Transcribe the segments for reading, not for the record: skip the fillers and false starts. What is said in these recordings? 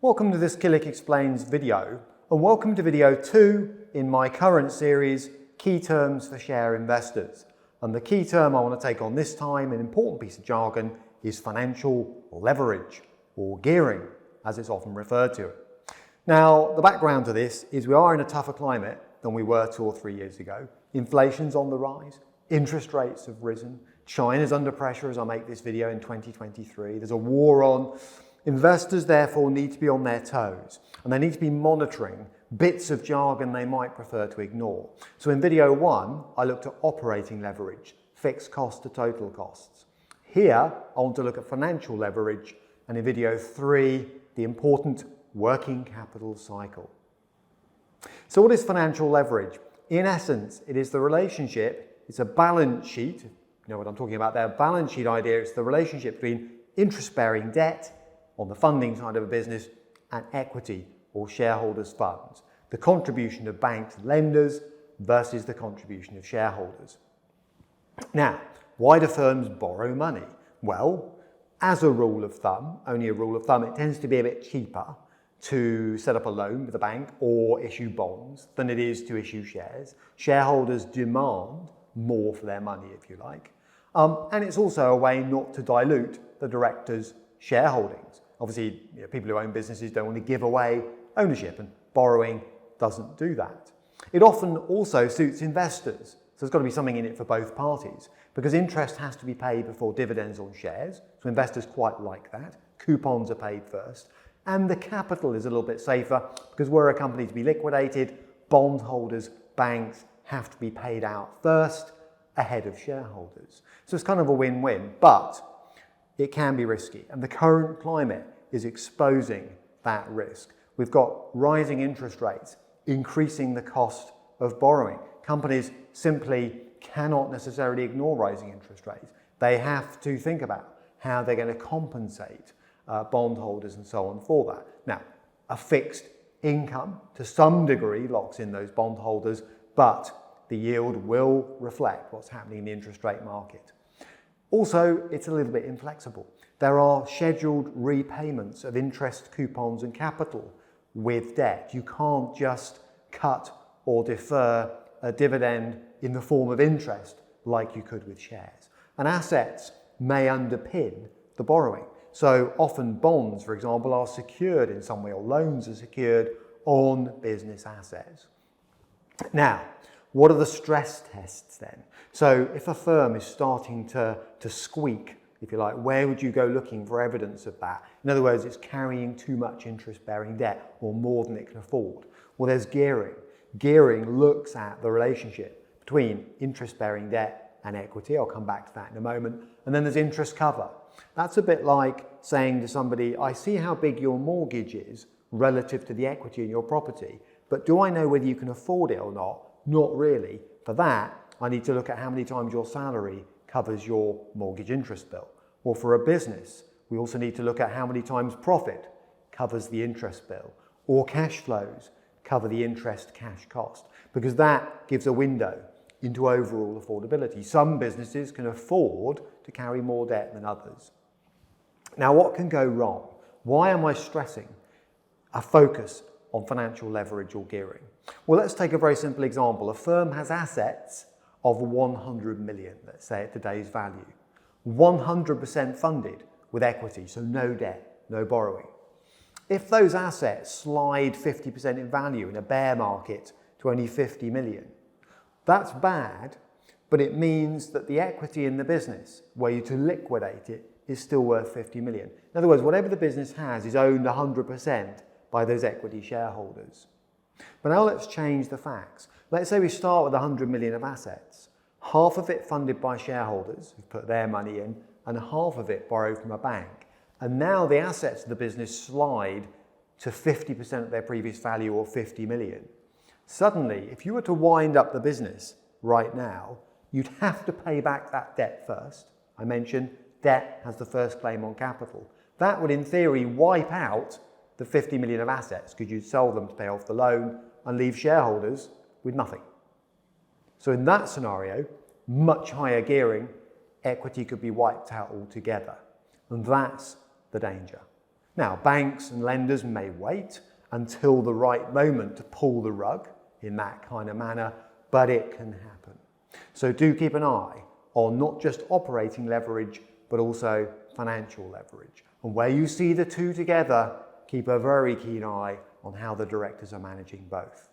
Welcome to this Killick Explains video, and welcome to video 2 in my current series, Key Terms for Share Investors. And the key term I want to take on this time, an important piece of jargon, is financial leverage, or gearing, as it's often referred to. Now, the background to this is we are in a tougher climate than we were 2 or 3 years ago. Inflation's on the rise, interest rates have risen, China's under pressure as I make this video in 2023, there's a war on. Investors therefore need to be on their toes, and they need to be monitoring bits of jargon they might prefer to ignore. So in video 1, I looked at operating leverage, fixed cost to total costs. Here, I want to look at financial leverage, and in video 3, the important working capital cycle. So what is financial leverage? In essence, it is the relationship, it's a balance sheet, you know what I'm talking about there, balance sheet idea, it's the relationship between interest-bearing debt on the funding side of a business and equity or shareholders' funds, the contribution of banks and lenders versus the contribution of shareholders. Now, why do firms borrow money? Well, as a rule of thumb, only a rule of thumb, it tends to be a bit cheaper to set up a loan with a bank or issue bonds than it is to issue shares. Shareholders demand more for their money, if you like. And it's also a way not to dilute the directors' shareholdings. Obviously, people who own businesses don't want to give away ownership, and borrowing doesn't do that. It often also suits investors, so there's got to be something in it for both parties, because interest has to be paid before dividends on shares, so investors quite like that. Coupons are paid first, and the capital is a little bit safer, because were a company to be liquidated, bondholders, banks have to be paid out first ahead of shareholders. So it's kind of a win-win, but it can be risky, and the current climate is exposing that risk. We've got rising interest rates, increasing the cost of borrowing. Companies simply cannot necessarily ignore rising interest rates. They have to think about how they're going to compensate bondholders and so on for that. Now, a fixed income to some degree locks in those bondholders, but the yield will reflect what's happening in the interest rate market. Also, it's a little bit inflexible. There are scheduled repayments of interest, coupons and capital with debt. You can't just cut or defer a dividend in the form of interest like you could with shares. And assets may underpin the borrowing. So often bonds, for example, are secured in some way, or loans are secured on business assets. Now, what are the stress tests then? So if a firm is starting to squeak, if you like, where would you go looking for evidence of that? In other words, it's carrying too much interest-bearing debt or more than it can afford. Well, there's gearing. Gearing looks at the relationship between interest-bearing debt and equity. I'll come back to that in a moment. And then there's interest cover. That's a bit like saying to somebody, I see how big your mortgage is relative to the equity in your property, but do I know whether you can afford it or not? Not really. For that, I need to look at how many times your salary covers your mortgage interest bill. Or for a business, we also need to look at how many times profit covers the interest bill, or cash flows cover the interest cash cost, because that gives a window into overall affordability. Some businesses can afford to carry more debt than others. Now, what can go wrong? Why am I stressing a focus on financial leverage or gearing? Well, let's take a very simple example. A firm has assets of 100 million, let's say at today's value. 100% funded with equity, so no debt, no borrowing. If those assets slide 50% in value in a bear market to only 50 million, that's bad, but it means that the equity in the business, were you to liquidate it, is still worth 50 million. In other words, whatever the business has is owned 100% by those equity shareholders. But now let's change the facts. Let's say we start with 100 million of assets, half of it funded by shareholders who've put their money in, and half of it borrowed from a bank. And now the assets of the business slide to 50% of their previous value, or 50 million. Suddenly, if you were to wind up the business right now, you'd have to pay back that debt first. I mentioned debt has the first claim on capital. That would, in theory, wipe out the 50 million of assets, because you'd sell them to pay off the loan and leave shareholders with nothing. So in that scenario, much higher gearing, equity could be wiped out altogether. And that's the danger. Now, banks and lenders may wait until the right moment to pull the rug in that kind of manner, but it can happen. So do keep an eye on not just operating leverage, but also financial leverage. And where you see the two together, keep a very keen eye on how the directors are managing both.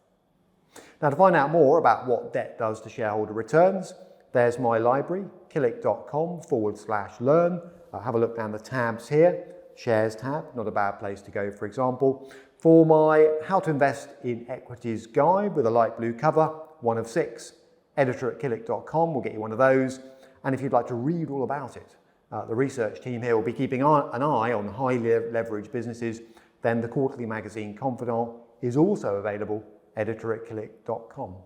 Now, to find out more about what debt does to shareholder returns, there's my library, killick.com/learn. Have a look down the tabs here. Shares tab, not a bad place to go, for example. For my How to Invest in Equities guide with a light blue cover, 1 of 6, editor@killick.com will get you one of those. And if you'd like to read all about it, the research team here will be keeping an eye on highly leveraged businesses. Then the quarterly magazine Confidant is also available, editor@killick.com.